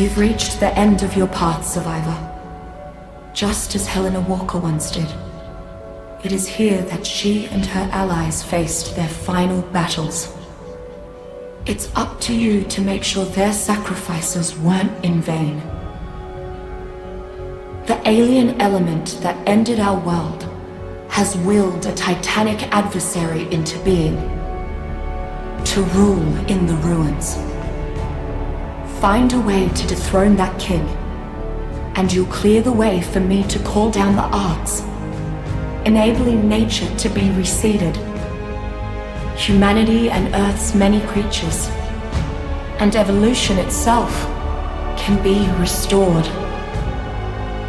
You've reached the end of your path, survivor. Just as Helena Walker once did. It is here that she and her allies faced their final battles. It's up to you to make sure their sacrifices weren't in vain. The alien element that ended our world has willed a titanic adversary into being, to rule in the ruins. Find a way to dethrone that king, and you'll clear the way for me to call down the arts, enabling nature to be reseeded, humanity and Earth's many creatures, and evolution itself can be restored.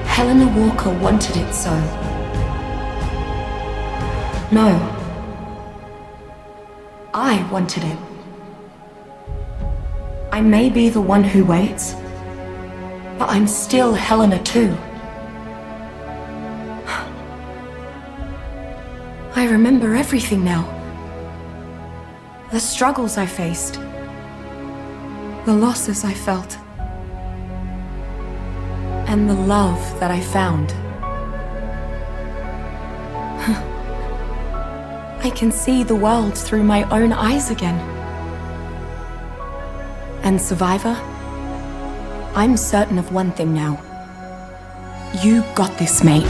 Helena Walker wanted it so. No. I wanted it. I may be the one who waits, but I'm still Helena too. I remember everything now. The struggles I faced. The losses I felt. And the love that I found. I can see the world through my own eyes again. And survivor, I'm certain of one thing now. You got this, mate.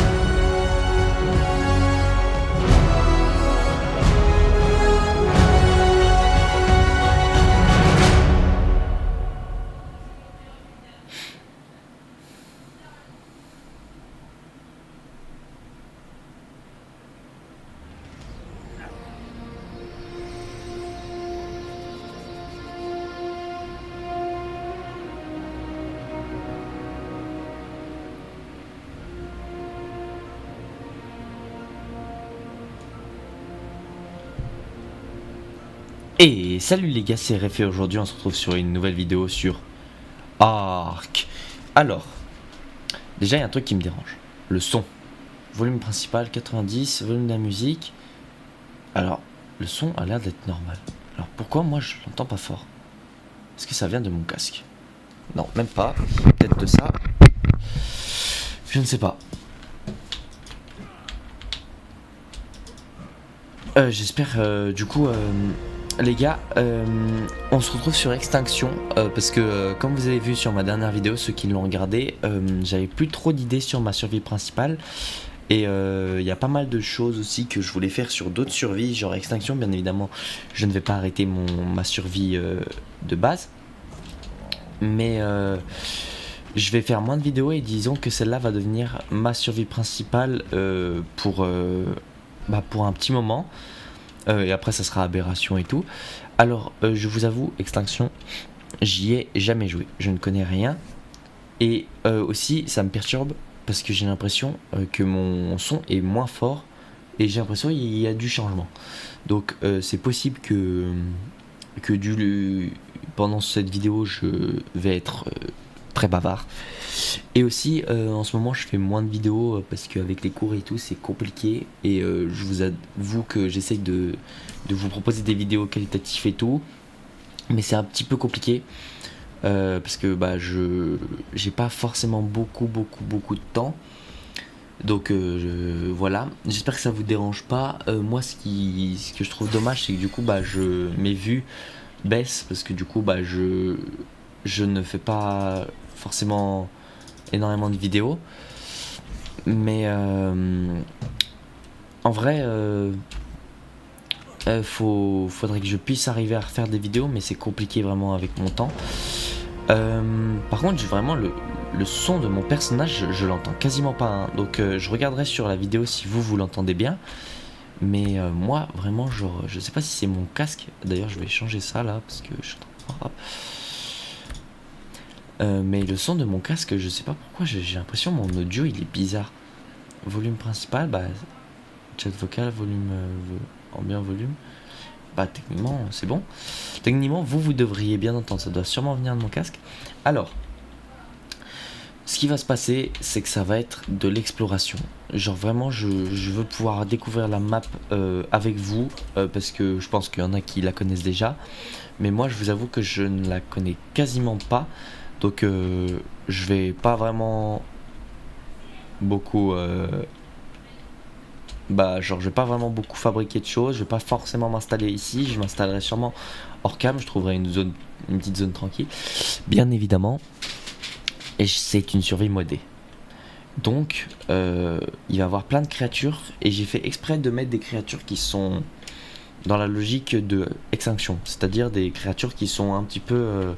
Et salut les gars, c'est Réfé. Aujourd'hui on se retrouve sur une nouvelle vidéo sur Ark. Alors, déjà il y a un truc qui me dérange. Le son. Volume principal 90, volume de la musique. Alors, le son a l'air d'être normal. Alors pourquoi moi je l'entends pas fort? Est-ce que ça vient de mon casque? Non, même pas. Peut-être de ça. Je ne sais pas. J'espère du coup... les gars, on se retrouve sur Extinction parce que comme vous avez vu sur ma dernière vidéo, ceux qui l'ont regardé, j'avais plus trop d'idées sur ma survie principale et il y a pas mal de choses aussi que je voulais faire sur d'autres survies, genre Extinction. Bien évidemment, je ne vais pas arrêter ma survie de base, mais je vais faire moins de vidéos et disons que celle-là va devenir ma survie principale pour un petit moment. Et après ça sera Aberration et tout. Alors je vous avoue, Extinction, j'y ai jamais joué, je ne connais rien. Et aussi ça me perturbe parce que j'ai l'impression que mon son est moins fort. Et j'ai l'impression qu'il y a du changement. Donc c'est possible que pendant cette vidéo je vais être très bavard. Et aussi en ce moment je fais moins de vidéos parce qu'avec les cours et tout c'est compliqué. Et je vous avoue que j'essaye de vous proposer des vidéos qualitatives et tout, mais c'est un petit peu compliqué parce que j'ai pas forcément beaucoup de temps. Donc voilà, j'espère que ça vous dérange pas. Moi ce que je trouve dommage, c'est que du coup mes vues baissent parce que du coup je ne fais pas forcément énormément de vidéos, mais en vrai faudrait que je puisse arriver à refaire des vidéos, mais c'est compliqué vraiment avec mon temps. Par contre vraiment le son de mon personnage je l'entends quasiment pas, hein. Donc je regarderai sur la vidéo si vous l'entendez bien, mais moi vraiment genre je sais pas si c'est mon casque. D'ailleurs je vais changer ça là parce que je suis en train de... mais le son de mon casque, je sais pas pourquoi, j'ai l'impression mon audio il est bizarre. Volume principal, chat vocal, volume ambiant volume. Techniquement c'est bon. Techniquement vous devriez bien entendre, ça doit sûrement venir de mon casque. Alors, ce qui va se passer, c'est que ça va être de l'exploration. Genre vraiment je veux pouvoir découvrir la map avec vous parce que je pense qu'il y en a qui la connaissent déjà. Mais moi je vous avoue que je ne la connais quasiment pas. Donc je vais pas vraiment beaucoup je vais pas vraiment beaucoup fabriquer de choses, je vais pas forcément m'installer ici, je m'installerai sûrement hors cam, je trouverai une petite zone tranquille, bien évidemment, et c'est une survie modée. Donc il va y avoir plein de créatures, et j'ai fait exprès de mettre des créatures qui sont dans la logique de extinction, c'est-à-dire des créatures qui sont un petit peu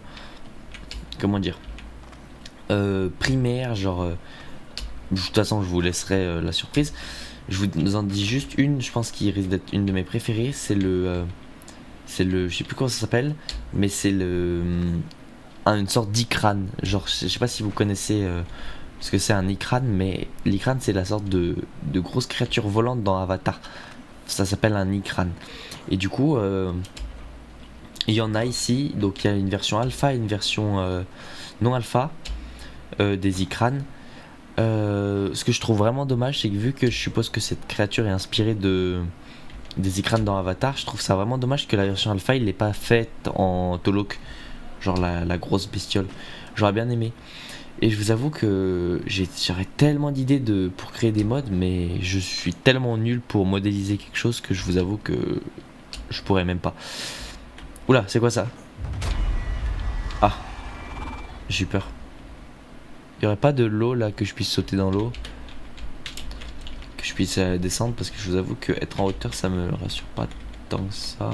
primaires, genre de toute façon je vous laisserai la surprise. Je vous en dis juste une, je pense qu'il risque d'être une de mes préférées, c'est le je sais plus comment ça s'appelle, mais c'est une sorte d'icrane. Genre je sais pas si vous connaissez ce que c'est un icrane, mais l'icrane c'est la sorte de grosse créature volante dans Avatar. Ça s'appelle un icrane. Et du coup il y en a ici, donc il y a une version alpha et une version non alpha des icranes. Ce que je trouve vraiment dommage, c'est que vu que je suppose que cette créature est inspirée des icranes dans Avatar, je trouve ça vraiment dommage que la version alpha il l'ait pas faite en Tolok, genre la grosse bestiole. J'aurais bien aimé. Et je vous avoue que j'aurais tellement d'idées pour créer des mods, mais je suis tellement nul pour modéliser quelque chose que je vous avoue que je pourrais même pas. Oula, c'est quoi ça? Ah, j'ai eu peur. Il y aurait pas de l'eau là, que je puisse sauter dans l'eau, que je puisse descendre, parce que je vous avoue que être en hauteur ça me rassure pas tant que ça.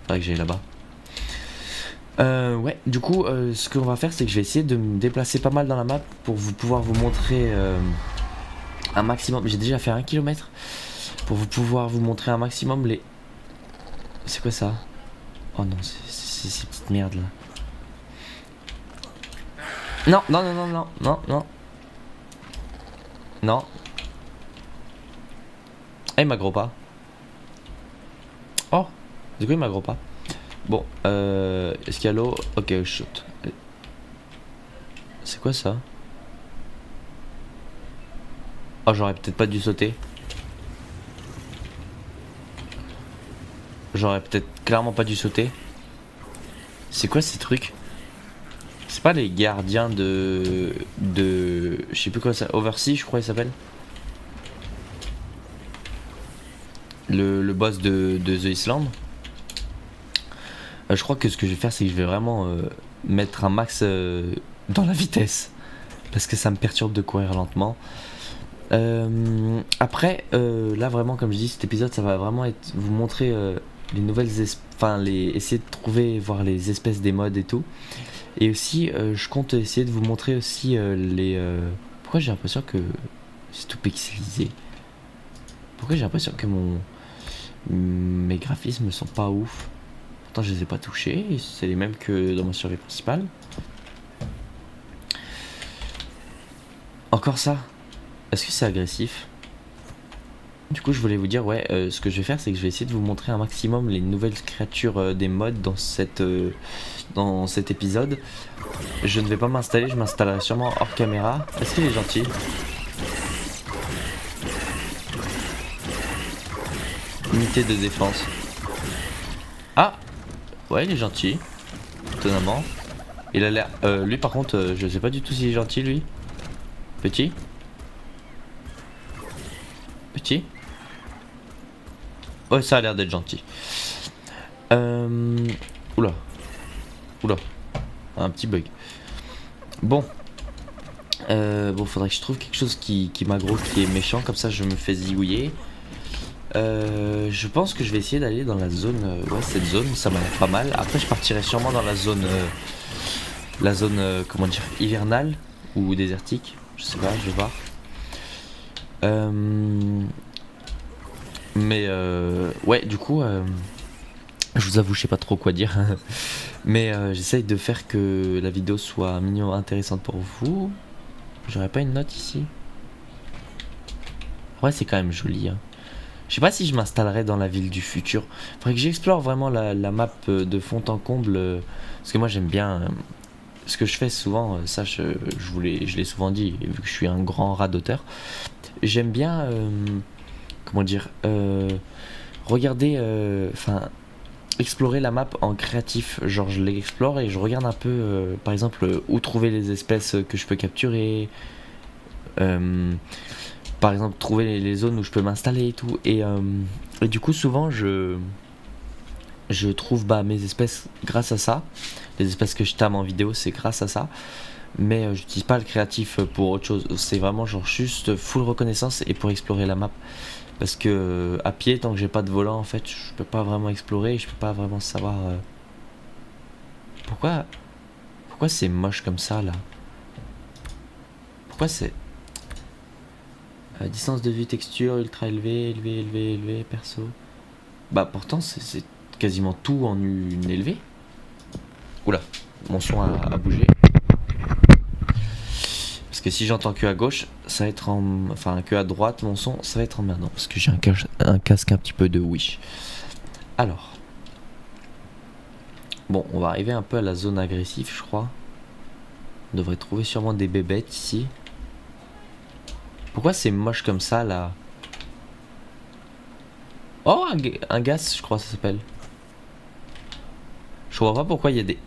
Faudrait que j'aille là-bas. Ouais, du coup ce qu'on va faire, c'est que je vais essayer de me déplacer pas mal dans la map pour pouvoir vous montrer un maximum. J'ai déjà fait 1 km pour pouvoir vous montrer un maximum les... C'est quoi ça? Oh non, c'est ces petites merdes là. Non, non, non, non, non, non, non. Non. Ah, il m'aggro pas. Oh, du coup il m'aggro pas. Bon, est-ce qu'il y a l'eau? Ok, je saute. C'est quoi ça? Oh, j'aurais peut-être pas dû sauter. J'aurais peut-être clairement pas dû sauter. C'est quoi ces trucs? C'est pas les gardiens de... Je sais plus quoi ça... Oversea, je crois il s'appelle. Le boss de The Island. Je crois que ce que je vais faire, c'est que je vais vraiment mettre un max dans la vitesse. Parce que ça me perturbe de courir lentement. Après, là vraiment, comme je dis, cet épisode, ça va vraiment être vous montrer les nouvelles... essayer de trouver, voir les espèces des mods et tout. Et aussi, je compte essayer de vous montrer aussi les... Pourquoi j'ai l'impression que c'est tout pixelisé? Pourquoi j'ai l'impression que mes graphismes sont pas ouf? Pourtant, je les ai pas touchés. C'est les mêmes que dans ma survie principale. Encore ça? Est-ce que c'est agressif? Du coup, je voulais vous dire, ouais, ce que je vais faire, c'est que je vais essayer de vous montrer un maximum les nouvelles créatures des mods dans cet épisode. Je ne vais pas m'installer, je m'installerai sûrement hors caméra. Est-ce qu'il est gentil? Unité de défense. Ah! Ouais, il est gentil. Étonnamment. Il a l'air... lui, par contre, je sais pas du tout s'il est gentil, lui. Petit? Petit? Ouais, ça a l'air d'être gentil. Oula. Oula. Un petit bug. Bon. Faudrait que je trouve quelque chose qui m'aggro, qui est méchant. Comme ça, je me fais zigouiller. Je pense que je vais essayer d'aller dans la zone... ouais, cette zone, ça m'a l'air pas mal. Après, je partirai sûrement dans la zone... comment dire, hivernale ou désertique. Je sais pas, je vais voir. Ouais, du coup, je vous avoue, je sais pas trop quoi dire. Mais j'essaye de faire que la vidéo soit un minimum intéressante pour vous. J'aurais pas une note ici? Ouais, c'est quand même joli. Hein. Je sais pas si je m'installerai dans la ville du futur. Faudrait que j'explore vraiment la map de fond en comble. Parce que moi, j'aime bien... ce que je fais souvent, ça je l'ai souvent dit, vu que je suis un grand radoteur, j'aime bien, comment dire, regarder, explorer la map en créatif. Genre je l'explore et je regarde un peu, par exemple, où trouver les espèces que je peux capturer. Par exemple, trouver les zones où je peux m'installer et tout. Et du coup, souvent, je trouve mes espèces grâce à ça. Les espèces que je tame en vidéo, c'est grâce à ça. Mais j'utilise pas le créatif pour autre chose. C'est vraiment genre juste full reconnaissance et pour explorer la map. Parce que à pied, tant que j'ai pas de volant, en fait, je peux pas vraiment explorer. Et je peux pas vraiment savoir pourquoi c'est moche comme ça là. Pourquoi c'est distance de vue, texture, ultra élevé, perso. Bah pourtant c'est quasiment tout en une élevée. Oula, mon son a bougé. Parce que si j'entends que à gauche, ça va être en... Enfin que à droite, mon son, ça va être emmerdant. Parce que j'ai un casque un petit peu de Wish. Alors. Bon, on va arriver un peu à la zone agressive, je crois. On devrait trouver sûrement des bébêtes ici. Pourquoi c'est moche comme ça là? Oh, un gaz, je crois que ça s'appelle. Je vois pas pourquoi il y a des...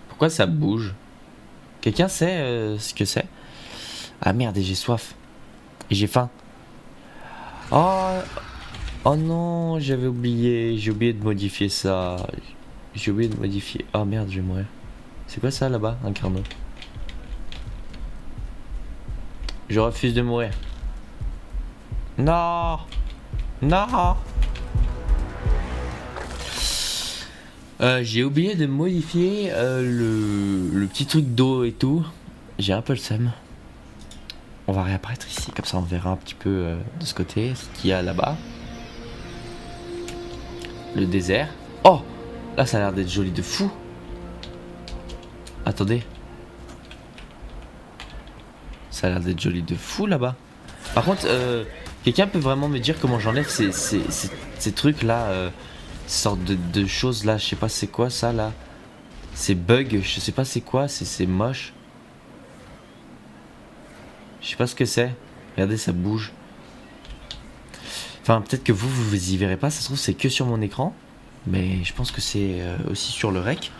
Pourquoi ça bouge? Quelqu'un sait ce que c'est? Ah merde, et j'ai soif. Et j'ai faim. Oh, oh non, j'avais oublié. J'ai oublié de modifier ça. J'ai oublié de modifier. Oh merde, je vais mourir. C'est quoi ça là-bas? Un carnot. Je refuse de mourir. Non. Non. J'ai oublié de modifier le petit truc d'eau et tout. J'ai un peu le seum. On va réapparaître ici, comme ça on verra un petit peu de ce côté ce qu'il y a là-bas. Le désert. Oh, là ça a l'air d'être joli de fou. Attendez. Ça a l'air d'être joli de fou là-bas. Par contre, quelqu'un peut vraiment me dire comment j'enlève ces trucs là, ces sortes de choses là, je sais pas c'est quoi ça là. Ces bugs, je sais pas c'est quoi, c'est moche. Je sais pas ce que c'est. Regardez, ça bouge. Enfin, peut-être que vous y verrez pas, ça se trouve c'est que sur mon écran. Mais je pense que c'est aussi sur le rec.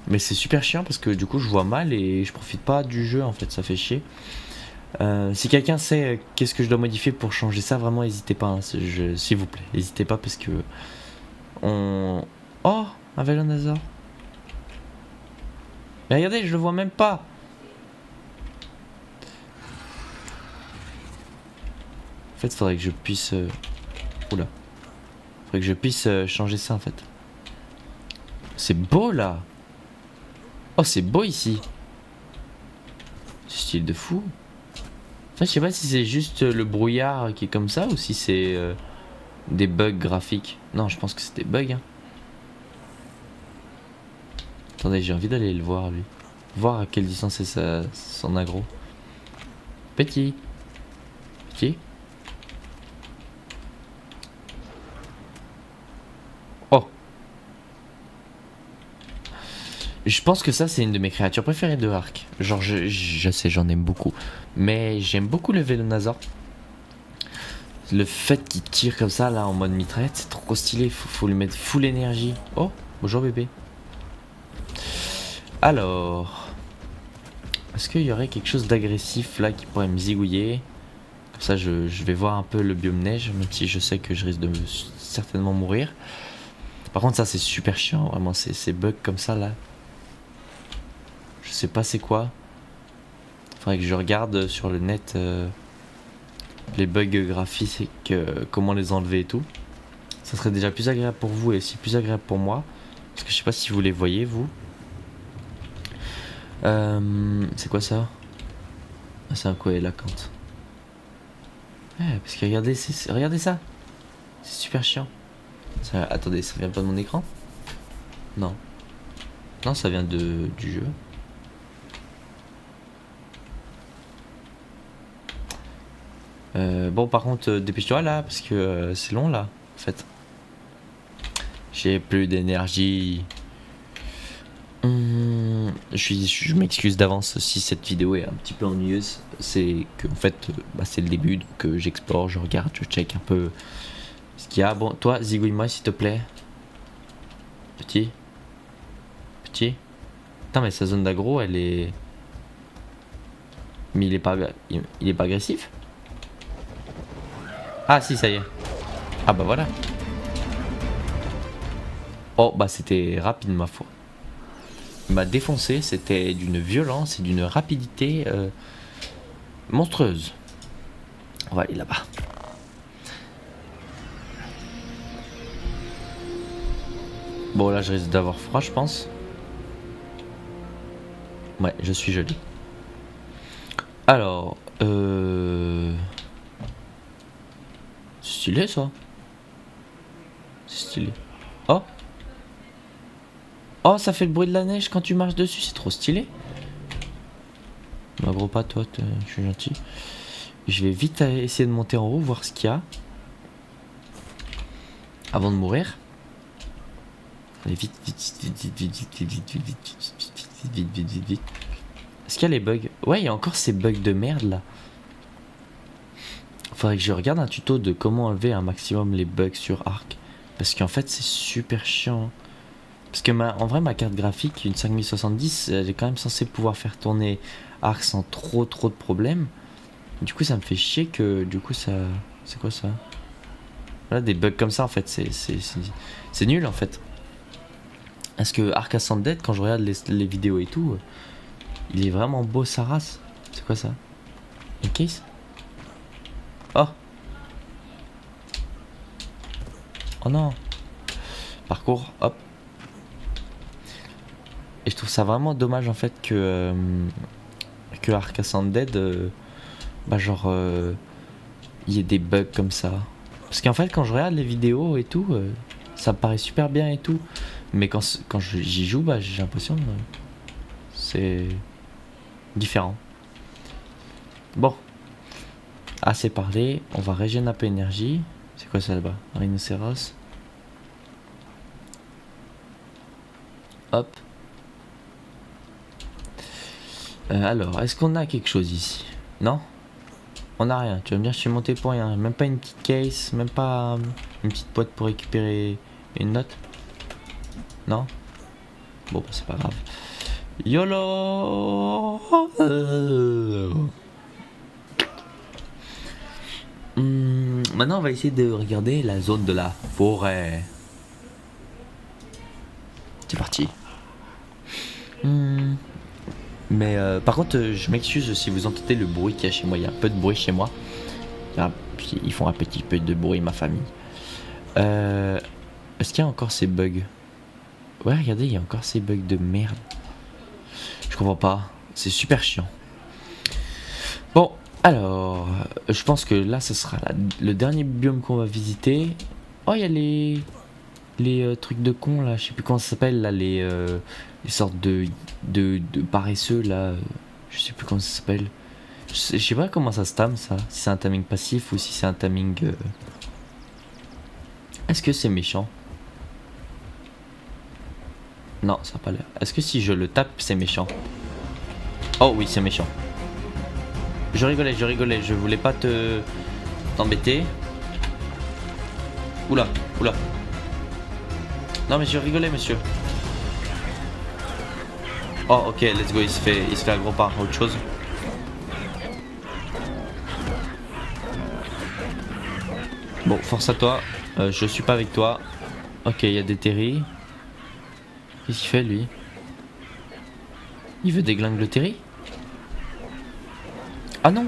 Mais c'est super chiant parce que du coup je vois mal et je profite pas du jeu en fait, ça fait chier. Si quelqu'un sait qu'est-ce que je dois modifier pour changer ça, vraiment n'hésitez pas, hein, s'il vous plaît, n'hésitez pas parce que on... Oh, un Vélonazor. Mais regardez, je le vois même pas. En fait, faudrait que je puisse... Oula. Faudrait que je puisse changer ça en fait. C'est beau là. Oh, c'est beau ici. C'est style de fou. Enfin, je sais pas si c'est juste le brouillard qui est comme ça ou si c'est des bugs graphiques. Non, je pense que c'est des bugs. Hein. Attendez, j'ai envie d'aller le voir lui. Voir à quelle distance est son aggro. Petit. Petit. Oh. Je pense que ça c'est une de mes créatures préférées de Ark. Genre je sais, j'en aime beaucoup. Mais j'aime beaucoup le Vélonazor. Le fait qu'il tire comme ça là en mode mitraillette, c'est trop stylé. Faut lui mettre full énergie. Oh, bonjour bébé. Alors, est-ce qu'il y aurait quelque chose d'agressif là qui pourrait me zigouiller? Comme ça je vais voir un peu le biome neige, même si je sais que je risque de certainement mourir. Par contre ça c'est super chiant, vraiment ces bugs comme ça là. Je sais pas c'est quoi. Faudrait que je regarde sur le net les bugs graphiques, comment les enlever et tout. Ça serait déjà plus agréable pour vous et aussi plus agréable pour moi. Parce que je sais pas si vous les voyez vous. C'est quoi ça? Ah, c'est un coélacanthe. Ouais, parce que regardez, regardez ça. C'est super chiant. Ça, attendez, ça vient pas de mon écran? Non. Non, ça vient du jeu. Bon, par contre, dépêche-toi là, parce que c'est long là, en fait. J'ai plus d'énergie. Je m'excuse d'avance si cette vidéo est un petit peu ennuyeuse. C'est que en fait, c'est le début, donc j'explore, je regarde, je check un peu Ce qu'il y a. Bon, toi, zigouille-moi s'il te plaît. Petit. Petit. Putain, mais sa zone d'aggro, elle est. Mais il est pas agressif. Ah si, ça y est. Ah bah voilà. Oh bah c'était rapide ma foi. Il m'a défoncé, c'était d'une violence et d'une rapidité monstrueuse. On va aller là-bas. Bon là je risque d'avoir froid je pense. Ouais, je suis joli. Alors, c'est stylé ça. C'est stylé. Oh. Oh, ça fait le bruit de la neige quand tu marches dessus, c'est trop stylé. M'aggro pas toi, je suis gentil. Je vais vite essayer de monter en haut, voir ce qu'il y a. Avant de mourir. Allez, vite, vite, vite, vite, vite, vite, vite, vite, vite, vite, vite, vite, vite, vite. Est-ce qu'il y a les bugs? Ouais, il y a encore ces bugs de merde là. Faudrait que je regarde un tuto de comment enlever un maximum les bugs sur Ark. Parce qu'en fait, c'est super chiant. Parce que en vrai, ma carte graphique, une 5070, elle est quand même censée pouvoir faire tourner Ark sans trop de problèmes. Du coup, ça me fait chier que du coup, ça. C'est quoi ça? Voilà, des bugs comme ça en fait, c'est nul en fait. Parce que Ark Ascended, quand je regarde les vidéos et tout, il est vraiment beau sa race. C'est quoi ça? Une case? Oh! Oh non! Parcours, hop. Et je trouve ça vraiment dommage en fait que Ark Ascended, bah genre, il y ait des bugs comme ça. Parce qu'en fait, quand je regarde les vidéos et tout, ça me paraît super bien et tout. Mais quand j'y joue, bah j'ai l'impression que c'est différent. Bon. Assez parlé, on va régénérer un peu énergie. C'est quoi ça là-bas? Un rhinocéros. Hop. Alors, est-ce qu'on a quelque chose ici? Non? On a rien. Tu vas me dire, je suis monté pour rien. Même pas une petite case, même pas une petite boîte pour récupérer une note? Non? Bon, bah, c'est pas grave. YOLO! Maintenant, on va essayer de regarder la zone de la forêt. C'est parti. Mais par contre, je m'excuse si vous entendez le bruit qu'il y a chez moi. Il y a un peu de bruit chez moi. Ils font un petit peu de bruit, ma famille. Est-ce qu'il y a encore ces bugs? Ouais, regardez, il y a encore ces bugs de merde. Je comprends pas. C'est super chiant. Bon, alors, je pense que là, ce sera le dernier biome qu'on va visiter. Oh, il y a les trucs de cons là, je sais plus comment ça s'appelle là, les sortes de paresseux là, je sais plus comment ça s'appelle. Je sais pas comment ça se tame ça, si c'est un timing passif ou si c'est un timing. Est-ce que c'est méchant? Non, ça a pas l'air. Est-ce que si je le tape, c'est méchant? Oh oui, c'est méchant. Je rigolais, je voulais pas t'embêter. Oula, oula. Non mais je rigolais monsieur. Oh ok, let's go, il se fait aggro par autre chose. Bon, force à toi, je suis pas avec toi. Ok, il y a des terry. Qu'est-ce qu'il fait lui? Il veut déglinguer le terry? Ah non!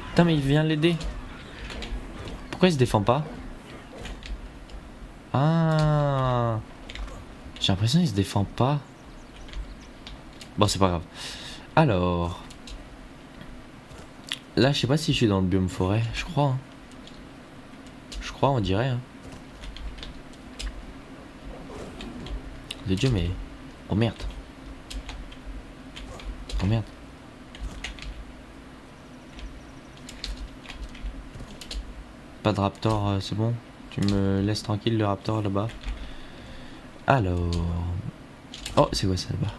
Putain mais il vient l'aider. Pourquoi il se défend pas? Ah, j'ai l'impression qu'il se défend pas. Bon, c'est pas grave. Alors, là, je sais pas si je suis dans le biome forêt. Je crois. Hein. Je crois, on dirait. Hein. De Dieu, mais oh merde. Oh merde. Pas de raptor, c'est bon. Tu me laisses tranquille le raptor là-bas. Alors... Oh, c'est quoi ça là-bas?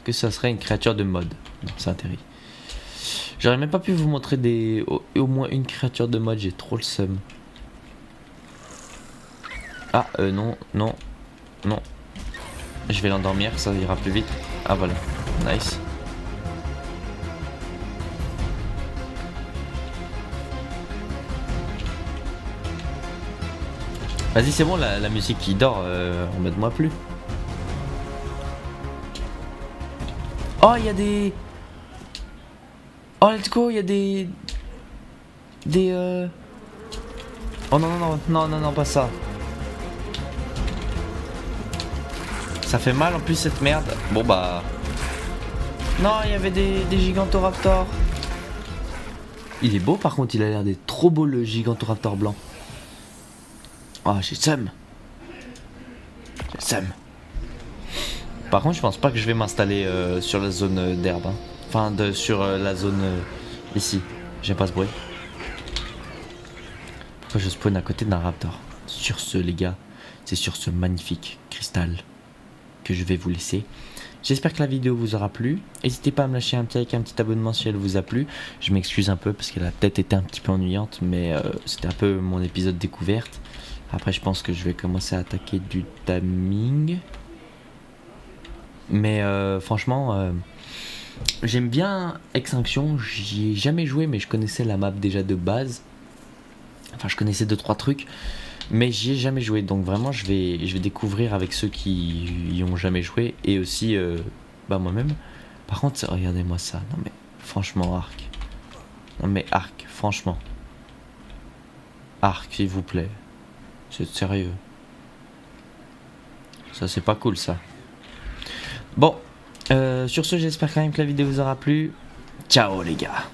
Que ça serait une créature de mode. Non, c'est un terry. J'aurais même pas pu vous montrer au moins une créature de mode, j'ai trop le seum. Ah, non, non, non. Je vais l'endormir, ça ira plus vite. Ah, voilà. Nice. Vas-y, c'est bon, la musique qui dort, embête-moi plus. Oh, il y a des... Oh, let's go, il y a des... Oh non, non, non, non, non, non, pas ça. Ça fait mal en plus cette merde. Bon bah... Non, il y avait des gigantoraptors. Il est beau par contre, il a l'air d'être trop beau le gigantoraptor blanc. Oh, j'ai seum. J'ai seum. Par contre, je pense pas que je vais m'installer sur la zone d'herbe. Hein. Enfin, sur la zone ici. J'aime pas ce bruit. Pourquoi je spawn à côté d'un raptor? Sur ce, les gars, c'est sur ce magnifique cristal que je vais vous laisser. J'espère que la vidéo vous aura plu. N'hésitez pas à me lâcher un petit like, un petit abonnement si elle vous a plu. Je m'excuse un peu parce qu'elle a peut-être été un petit peu ennuyante, mais c'était un peu mon épisode découverte. Après, je pense que je vais commencer à attaquer du timing. Mais franchement, j'aime bien Extinction. J'y ai jamais joué, mais je connaissais la map déjà de base. Enfin, je connaissais 2-3 trucs, mais j'y ai jamais joué. Donc vraiment, je vais découvrir avec ceux qui y ont jamais joué et aussi bah moi-même. Par contre, regardez-moi ça. Non mais franchement, Arc. Non mais Arc, franchement. Arc, s'il vous plaît. C'est sérieux. Ça, c'est pas cool, ça. Bon, sur ce, j'espère quand même que la vidéo vous aura plu. Ciao, les gars.